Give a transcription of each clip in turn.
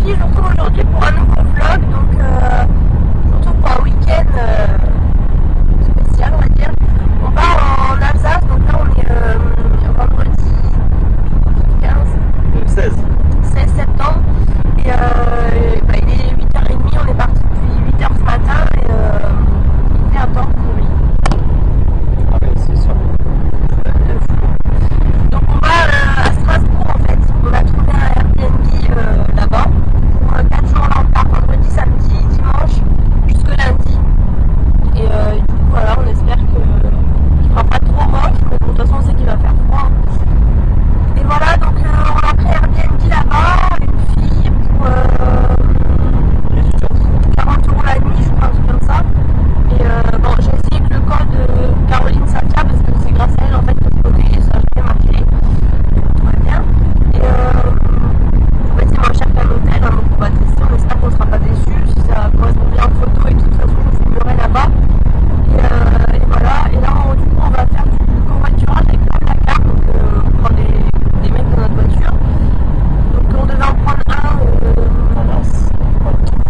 je vous retrouve aujourd'hui pour un nouveau vlog, donc je vous retrouve pour un week-end spécial, on va dire. On part en Alsace, donc là on est vendredi 16 septembre, et bah, il est 8h30, on est parti depuis 8h ce matin, et il fait un temps pourri. Ah ouais, c'est sûr. Donc on va à Strasbourg en fait, on a trouvé un Airbnb là-bas pour 4 jours, là on part vendredi, samedi, dimanche, jusque lundi. Et du coup voilà, on espère qu'il fera pas trop moche, mais bon, de toute façon on sait qu'il va faire froid. Et voilà, donc on a pris Airbnb là-bas, une fille pour 40 € la nuit, je crois, un truc comme ça. Et bon, j'ai essayé avec le code Caroline Satia parce que c'est grâce à elle en fait que j'ai donné, ça a jamais marché. Tout va bien. Et en fait, c'est moins cher qu'un hôtel, hein, donc on va tester, on espère qu'on ne sera pas déçus. Si ça correspond bien en photo et tout, de toute façon, je vous filmerai là-bas. Et voilà, et là, du coup, on va faire du covoiturage avec plein de la carte, donc on prend des mecs dans notre voiture. Donc on devait en prendre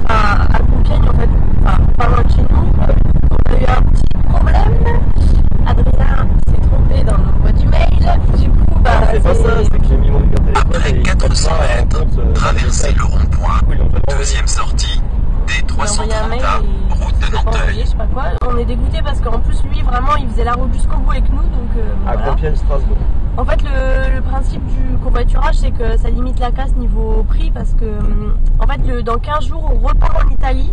à Compiègne en fait, enfin pas loin de chez nous. On a eu un petit problème. Adrien s'est trompé dans l'envoi du mail. Du coup, bah. C'est pas ça, c'est que j'ai mis mon numéro de téléphone. Après 400 mètres, traversez le rond-point. Deuxième sortie, D330A, route de Nanteuil. Je sais pas quoi. On est dégoûté parce qu'en plus, lui, vraiment, il faisait la route jusqu'au bout avec nous. Donc, À voilà. Compiègne, Strasbourg. En fait, le principe du covoiturage, c'est que ça limite la casse niveau prix parce que, en fait, dans 15 jours, on repart en Italie.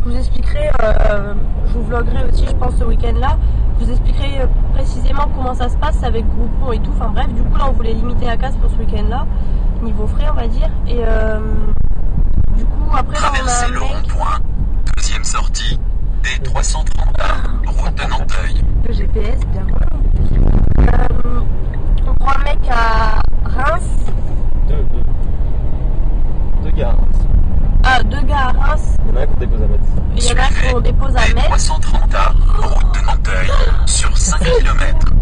Je vous expliquerai, je vous vloggerai aussi, je pense, ce week-end-là. Je vous expliquerai précisément comment ça se passe avec Groupon et tout. Enfin bref, du coup, là, on voulait limiter la casse pour ce week-end-là, niveau frais, on va dire. Et du coup, après, là, on a Traversez un le mec. rond-point. Deuxième sortie, D330A, route de Nanteuil. Le GPS, bien voilà. On prend un mec à Reims. Deux gares. Ah, 2 gars à Reims. Il y en a un qu'on dépose à Metz. Et il y en a qu'on dépose à Metz. D330A, route de Nanteuil, sur 5 km.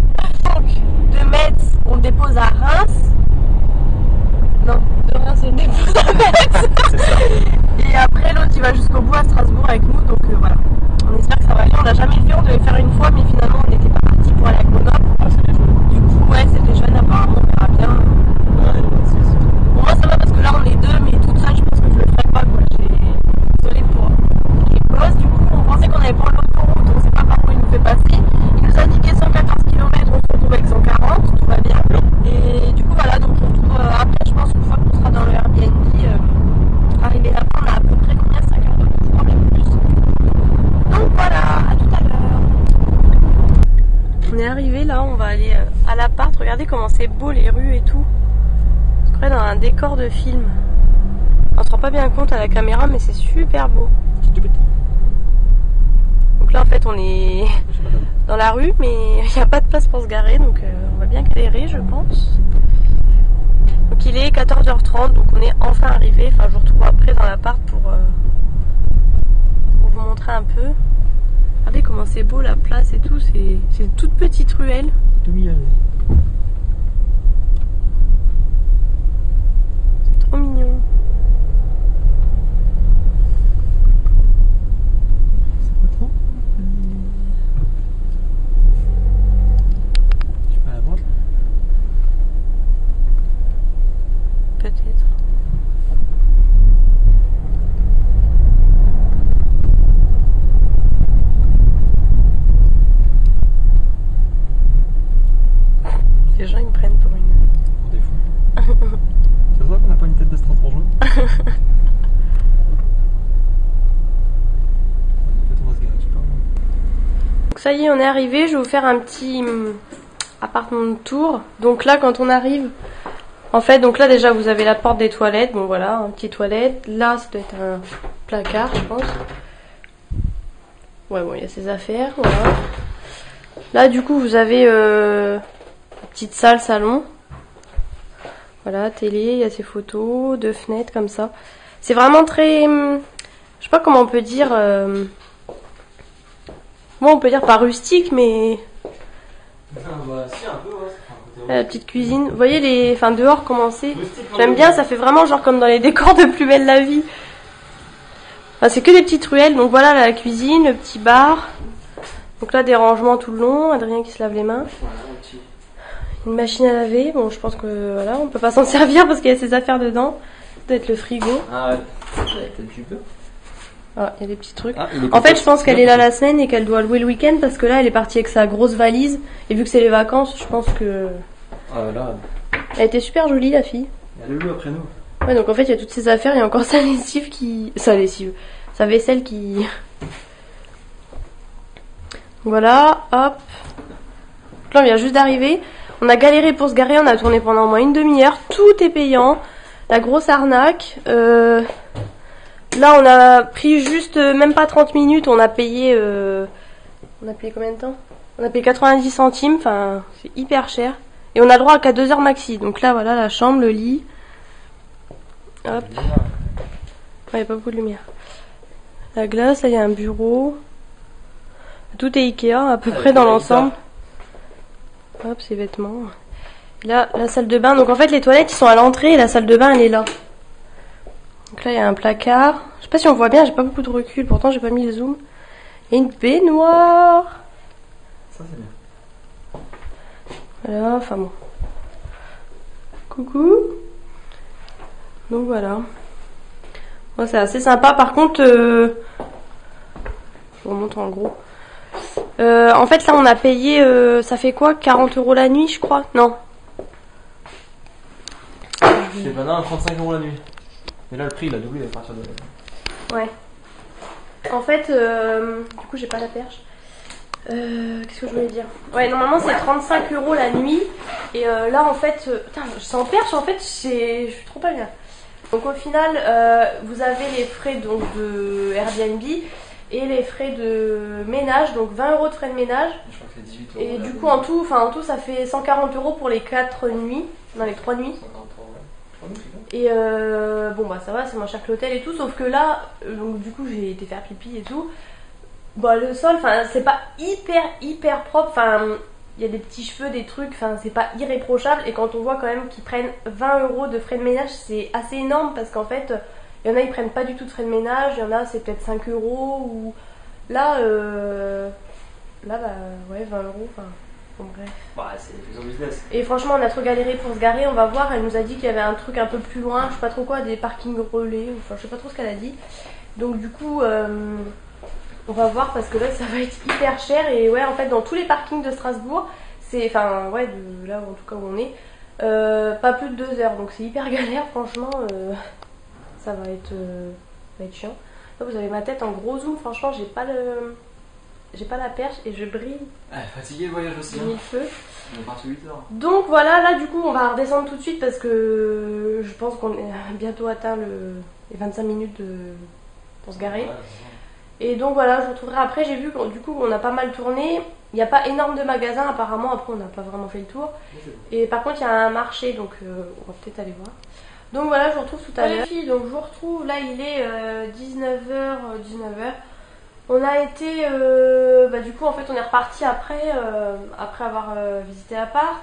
Donc, de Metz, on dépose à Reims. Non, de Reims, on dépose à Metz. C'est ça. Et après, l'autre, il va jusqu'au bout à Strasbourg avec nous. Donc, voilà. On espère que ça va aller. On l'a jamais fait, on devait faire une fois, mais finalement, on n'était pas parti pour aller à Grenoble. Ah, c'est des choses. Du coup, ouais, c'était jeune, apparemment, on verra bien. Ouais, c'est. Pour moi, ça va parce que là, on est deux, mais toute seule, je pense que je le ferai pas, quoi. Désolée pour les gosses. Du coup, on pensait qu'on allait prendre l'autoroute, on sait pas par où il nous fait passer. Il nous a indiqué 114 km, on se retrouve avec 140, tout va bien. Et du coup, voilà, donc on retrouve après, je pense, une fois qu'on sera dans le Airbnb, arrivé là-bas, on a à peu près combien? 5 heures de route, je crois, même plus. Donc voilà, à tout à l'heure. On est arrivé là, on va aller à l'appart. Regardez comment c'est beau les rues et tout. On se croirait dans un décor de film. On se rend pas bien compte à la caméra, mais c'est super beau. Donc là en fait on est dans la rue, mais il n'y a pas de place pour se garer, donc on va bien galérer je pense. Donc il est 14h30, donc on est enfin arrivé. Enfin je vous retrouve après dans l'appart pour vous montrer un peu. Regardez comment c'est beau la place et tout, c'est une toute petite ruelle. C'est trop mignon. C'est pas trop. Tu peux aller à droite? Peut-être. Les gens ils me prennent pour une. Pour des fous. C'est vrai qu'on n'a pas une tête de Strasbourgeois? Donc ça y est, on est arrivé. Je vais vous faire un petit appartement tour. Donc là, quand on arrive, en fait, donc là déjà vous avez la porte des toilettes. Bon voilà, un petit toilette. Là, ça doit être un placard, je pense. Ouais, bon, il y a ses affaires. Voilà. Là, du coup, vous avez petite salle, salon. Voilà, télé, il y a ses photos, 2 fenêtres comme ça. C'est vraiment très, je sais pas comment on peut dire. Moi, on peut dire pas rustique, mais Bah, si, un peu, ouais. La petite cuisine. Vous voyez les, enfin dehors comment c'est. J'aime bien, ça fait vraiment genre comme dans les décors de Plus belle la vie. Enfin, c'est que des petites ruelles. Donc voilà la cuisine, le petit bar. Donc là des rangements tout le long. Adrien qui se lave les mains. Une machine à laver. Bon, je pense que voilà, on peut pas s'en servir parce qu'il y a ses affaires dedans. Peut-être le frigo. Ah ouais. Peut-être tu peux. Ah, il y a des petits trucs. En fait, je pense qu'elle est là la semaine et qu'elle doit louer le week-end parce que là, elle est partie avec sa grosse valise. Et vu que c'est les vacances, je pense que. Ah là. Elle était super jolie, la fille. Elle est où après nous? Ouais, donc en fait, il y a toutes ses affaires. Il y a encore sa lessive qui. Sa lessive. Sa vaisselle qui. Voilà, hop. Là, on vient juste d'arriver. On a galéré pour se garer. On a tourné pendant au moins une demi-heure. Tout est payant. La grosse arnaque. Là, on a pris juste même pas 30 minutes. On a payé combien de temps? On a payé 90 centimes. Enfin, c'est hyper cher. Et on a le droit qu'à 2 heures maxi. Donc là, voilà, la chambre, le lit. Hop. Il n'y a pas beaucoup de lumière. La glace, là, il y a un bureau. Tout est Ikea, à peu près dans l'ensemble. Hop, ses vêtements. Là, la salle de bain. Donc en fait, les toilettes, ils sont à l'entrée et la salle de bain, elle est là. Donc là, il y a un placard. Je sais pas si on voit bien, j'ai pas beaucoup de recul. Pourtant, j'ai pas mis le zoom. Et une baignoire. Ça, c'est bien. Voilà, enfin bon. Coucou. Donc voilà. Bon, c'est assez sympa. Par contre, je vous remontre en gros. En fait, là, on a payé, ça fait quoi, 40 € la nuit, je crois? Non. Je sais pas, non, 35 € la nuit. Mais là, le prix, il a doublé à partir de... Ouais. En fait, du coup, j'ai pas la perche. Qu'est-ce que je voulais dire? Ouais, normalement, c'est 35 € la nuit. Et là, en fait, putain, sans perche, en fait, je suis trop pas bien. Donc, au final, vous avez les frais donc, de Airbnb et les frais de ménage, donc 20 € de frais de ménage. Je crois que c'est 18 €. Et du coup, en tout, ça fait 140 € pour les 4 nuits, dans les 3 nuits. 143, ouais. Et bon, bah ça va, c'est moins cher que l'hôtel et tout, sauf que là, donc du coup, j'ai été faire pipi et tout. Bah, le sol, c'est pas hyper propre, il y a des petits cheveux, des trucs, c'est pas irréprochable. Et quand on voit quand même qu'ils prennent 20 € de frais de ménage, c'est assez énorme parce qu'en fait, il y en a, ils prennent pas du tout de frais de ménage, il y en a, c'est peut-être 5 € ou là, bah ouais, 20 €, bon, bref. Bah, c'est faisant business. Et franchement, on a trop galéré pour se garer, on va voir. Elle nous a dit qu'il y avait un truc un peu plus loin, je sais pas trop quoi, des parkings relais, enfin, je sais pas trop ce qu'elle a dit. Donc, du coup, on va voir parce que là, ça va être hyper cher. Et ouais, en fait, dans tous les parkings de Strasbourg, c'est, ouais, de là, en tout cas, où on est, pas plus de 2 heures. Donc, c'est hyper galère, franchement, ça va être chiant. Là, vous avez ma tête en gros zoom, franchement, j'ai pas la perche et je brille. Fatigué le voyage aussi. Mille feux. On est parti 8 heures. Donc voilà, là du coup on va redescendre tout de suite parce que je pense qu'on est bientôt atteint les 25 minutes pour se garer. Et donc voilà, je vous retrouverai après. J'ai vu que du coup on a pas mal tourné. Il n'y a pas énorme de magasins apparemment, après on n'a pas vraiment fait le tour. Et par contre il y a un marché, donc on va peut-être aller voir. Donc voilà, je vous retrouve tout à l'heure. Donc je vous retrouve, là il est 19h. On a été, du coup en fait on est reparti après avoir visité l'appart.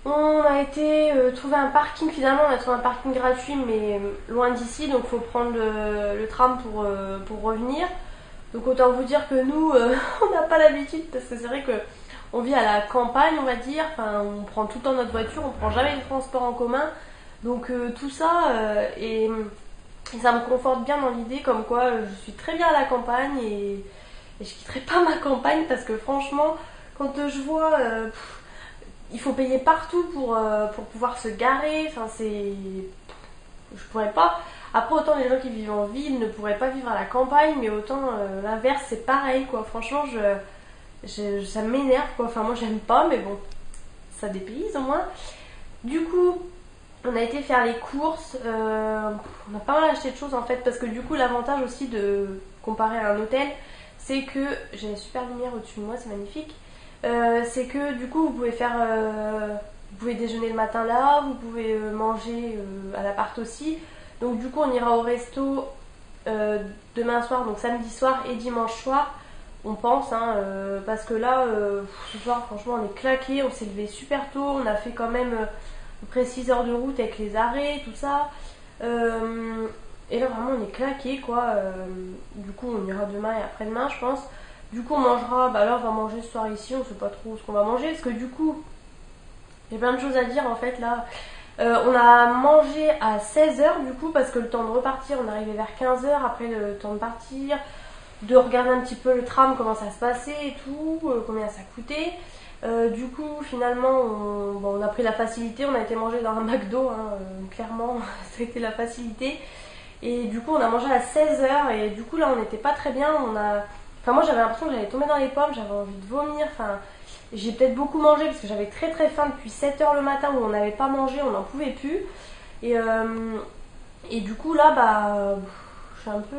On a été trouver un parking, finalement on a trouvé un parking gratuit mais loin d'ici, donc il faut prendre le tram pour revenir. Donc autant vous dire que nous on n'a pas l'habitude parce que c'est vrai que on vit à la campagne on va dire, on prend tout le temps notre voiture, on prend jamais les transports en commun. Donc tout ça et ça me conforte bien dans l'idée comme quoi je suis très bien à la campagne et je quitterai pas ma campagne parce que franchement quand je vois il faut payer partout pour pouvoir se garer, je pourrais pas. Après autant les gens qui vivent en ville ne pourraient pas vivre à la campagne, mais autant l'inverse c'est pareil quoi. Franchement ça m'énerve quoi, moi j'aime pas mais bon ça dépayse au moins. Du coup on a été faire les courses, on a pas mal acheté de choses en fait parce que du coup l'avantage aussi de comparer à un hôtel c'est que j'ai une super lumière au-dessus de moi, c'est magnifique. C'est que du coup vous pouvez déjeuner le matin là, vous pouvez manger à l'appart aussi. Donc du coup on ira au resto demain soir, donc samedi soir et dimanche soir on pense, hein, parce que là, ce soir, franchement, on est claqué, on s'est levé super tôt, on a fait quand même à peu près 6 heures de route avec les arrêts, tout ça. Et là, vraiment, on est claqué, quoi. Du coup, on ira demain et après-demain, je pense. Du coup, on mangera, bah là, on va manger ce soir ici, on sait pas trop ce qu'on va manger, parce que du coup, j'ai plein de choses à dire, en fait, là. On a mangé à 16h, du coup, parce que le temps de repartir, on est arrivé vers 15h, après le temps de partir, de regarder un petit peu le tram, comment ça se passait et tout, combien ça coûtait. Du coup, finalement, on a pris la facilité, on a été manger dans un McDo, hein, clairement, ça a été la facilité. Et du coup, on a mangé à 16h, et du coup, là, on n'était pas très bien. Enfin, moi, j'avais l'impression que j'allais tomber dans les pommes, j'avais envie de vomir. Enfin, j'ai peut-être beaucoup mangé parce que j'avais très très faim depuis 7h le matin où on n'avait pas mangé, on n'en pouvait plus. Et du coup, là, bah, je suis un peu.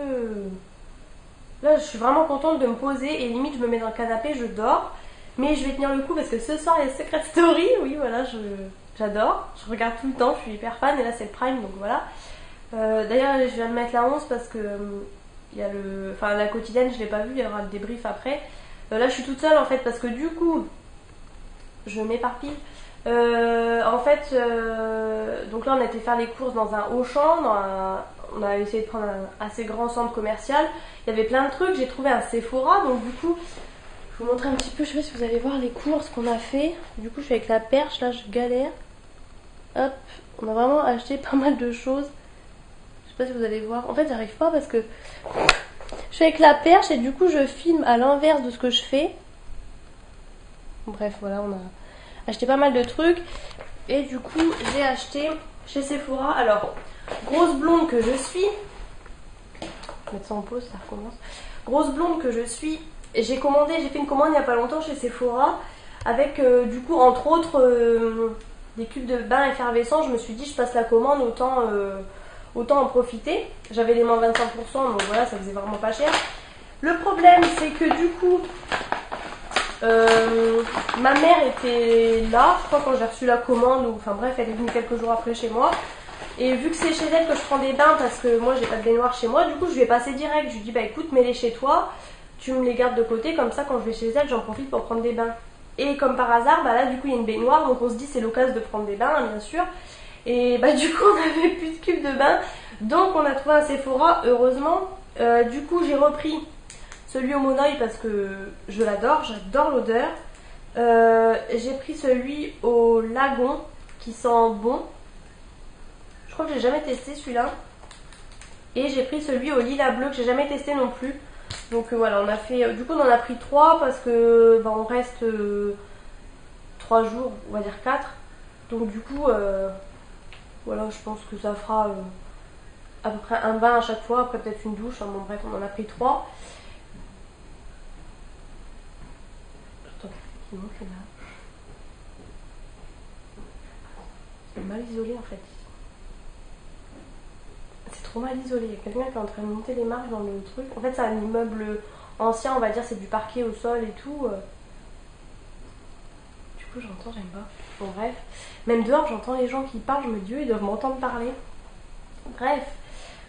Là, je suis vraiment contente de me poser et limite, je me mets dans le canapé, je dors. Mais je vais tenir le coup parce que ce soir, il y a Secret Story. Oui, voilà, j'adore. Je regarde tout le temps, je suis hyper fan et là, c'est le prime, donc voilà. D'ailleurs, je viens de mettre la 11 parce que il y a la quotidienne, je l'ai pas vue, il y aura le débrief après. Là, je suis toute seule en fait parce que du coup, je m'éparpille. En fait, donc là, on a été faire les courses dans un Auchan, on a essayé de prendre un assez grand centre commercial. Il y avait plein de trucs, j'ai trouvé un Sephora, donc du coup, je vous montre un petit peu, je sais pas si vous allez voir les courses qu'on a fait. Du coup, je suis avec la perche, là, je galère. Hop, on a vraiment acheté pas mal de choses. Je sais pas si vous allez voir. En fait, j'arrive pas parce que je suis avec la perche et du coup, je filme à l'inverse de ce que je fais. Bref, voilà, on a acheté pas mal de trucs. Et du coup, j'ai acheté chez Sephora. Alors, grosse blonde que je suis. Je vais mettre ça en pause, ça recommence. Grosse blonde que je suis. J'ai fait une commande il y a pas longtemps chez Sephora. Avec, du coup, entre autres, des cubes de bain effervescents. Je me suis dit, je passe la commande, autant en profiter. J'avais les moins 25%, donc voilà, ça faisait vraiment pas cher. Le problème, c'est que du coup, ma mère était là, je crois, quand j'ai reçu la commande, enfin bref, elle est venue quelques jours après chez moi. Et vu que c'est chez elle que je prends des bains, parce que moi j'ai pas de baignoire chez moi, du coup je lui ai passé direct. Je lui ai dit, bah écoute, mets-les chez toi, tu me les gardes de côté, comme ça quand je vais chez elle, j'en profite pour prendre des bains. Et comme par hasard, bah là du coup il y a une baignoire, donc on se dit c'est l'occasion de prendre des bains, hein, bien sûr. Et bah du coup on avait plus de cubes de bain, donc on a trouvé un Sephora, heureusement. Du coup j'ai repris celui au Monoï parce que je l'adore, j'adore l'odeur. J'ai pris celui au Lagon qui sent bon. Je crois que j'ai jamais testé celui-là. Et j'ai pris celui au lilas bleu que j'ai jamais testé non plus. Donc voilà, on a fait. Du coup on en a pris 3 parce que bah, on reste 3 jours, on va dire 4. Donc du coup voilà, je pense que ça fera à peu près un bain à chaque fois, après peut-être une douche, hein, bon bref on en a pris 3. Attends, qui manque là. C'est mal isolé en fait. C'est trop mal isolé, il y a quelqu'un qui est en train de monter les marches dans le truc. En fait c'est un immeuble ancien, on va dire, c'est du parquet au sol et tout. Du coup j'entends, j'aime pas. Bon bref, même dehors j'entends les gens qui parlent, je me dis ils doivent m'entendre parler. Bref,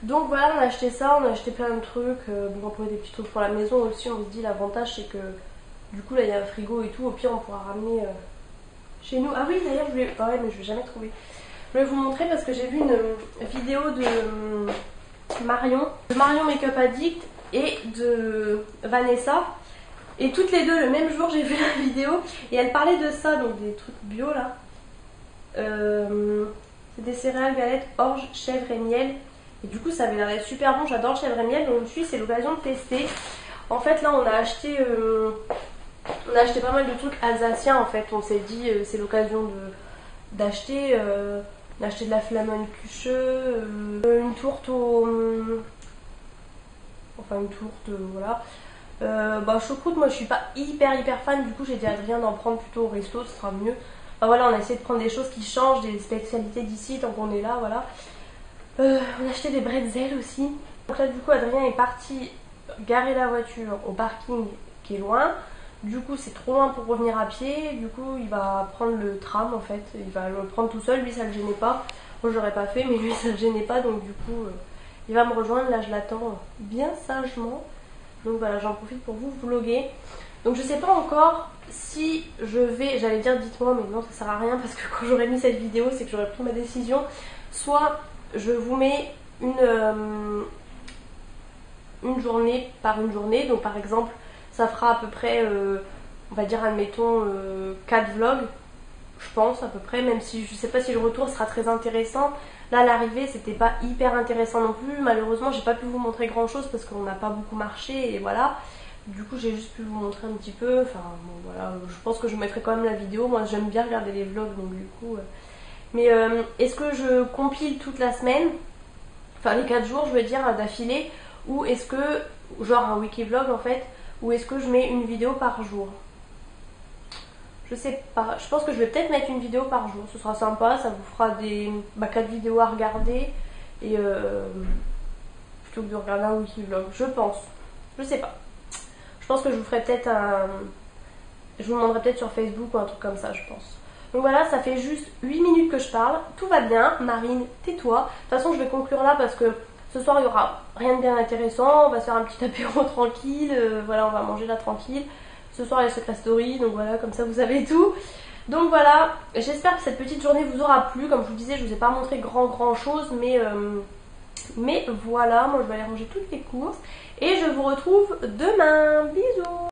donc voilà, on a acheté ça, on a acheté plein de trucs. Bon, on peut des petits trucs pour la maison aussi, on se dit l'avantage c'est que du coup là il y a un frigo et tout, au pire on pourra ramener chez nous. Ah oui d'ailleurs, ouais, mais je vais jamais trouver. Je vais vous montrer parce que j'ai vu une vidéo de Marion Make-up Addict et de Vanessa. Et toutes les deux le même jour j'ai vu la vidéo et elles parlaient de ça, donc des trucs bio là. C'est des céréales, galettes, orge, chèvre et miel. Et du coup ça avait l'air d'être super bon, j'adore le chèvre et miel, donc je me suis dit c'est l'occasion de tester. En fait là on a acheté pas mal de trucs alsaciens en fait. On s'est dit c'est l'occasion d'acheter de la Flammkuche, une tourte enfin une tourte, voilà. Bah choucroute, moi je suis pas hyper fan, du coup j'ai dit à Adrien d'en prendre plutôt au resto, ce sera mieux. Enfin voilà, on a essayé de prendre des choses qui changent, des spécialités d'ici tant qu'on est là, voilà. On a acheté des bretzels aussi. Donc là du coup Adrien est parti garer la voiture au parking qui est loin. Du coup c'est trop loin pour revenir à pied, du coup il va prendre le tram en fait, il va le prendre tout seul, lui ça le gênait pas. Moi j'aurais pas fait mais lui ça le gênait pas, donc du coup il va me rejoindre, là je l'attends bien sagement. Donc voilà, j'en profite pour vous vlogger. Donc je sais pas encore si je vais, j'allais dire dites-moi, mais non ça sert à rien parce que quand j'aurai mis cette vidéo c'est que j'aurai pris ma décision. Soit je vous mets une journée par une journée, donc par exemple ça fera à peu près, on va dire admettons 4 vlogs, je pense à peu près, même si je sais pas si le retour sera très intéressant. Là l'arrivée c'était pas hyper intéressant non plus, malheureusement j'ai pas pu vous montrer grand chose parce qu'on n'a pas beaucoup marché et voilà. Du coup j'ai juste pu vous montrer un petit peu, enfin bon voilà, je pense que je mettrai quand même la vidéo, moi j'aime bien regarder les vlogs donc du coup... Mais est-ce que je compile toute la semaine, enfin les 4 jours je veux dire d'affilée, ou est-ce que, genre un wiki vlog en fait, ou est-ce que je mets une vidéo par jour? Je sais pas, je pense que je vais peut-être mettre une vidéo par jour, ce sera sympa, ça vous fera des 4 vidéos à regarder, et plutôt que de regarder un wiki vlog, je pense, je sais pas. Je pense que je vous ferai peut-être un... Je vous demanderai peut-être sur Facebook ou un truc comme ça, je pense. Donc voilà, ça fait juste 8 minutes que je parle. Tout va bien. Marine, tais-toi. De toute façon, je vais conclure là parce que ce soir, il n'y aura rien de bien intéressant. On va se faire un petit apéro tranquille. Voilà, on va manger là tranquille. Ce soir, il y a Secret Story. Donc voilà, comme ça, vous savez tout. Donc voilà, j'espère que cette petite journée vous aura plu. Comme je vous disais, je ne vous ai pas montré grand chose. Mais voilà, moi, je vais aller ranger toutes les courses. Et je vous retrouve demain. Bisous.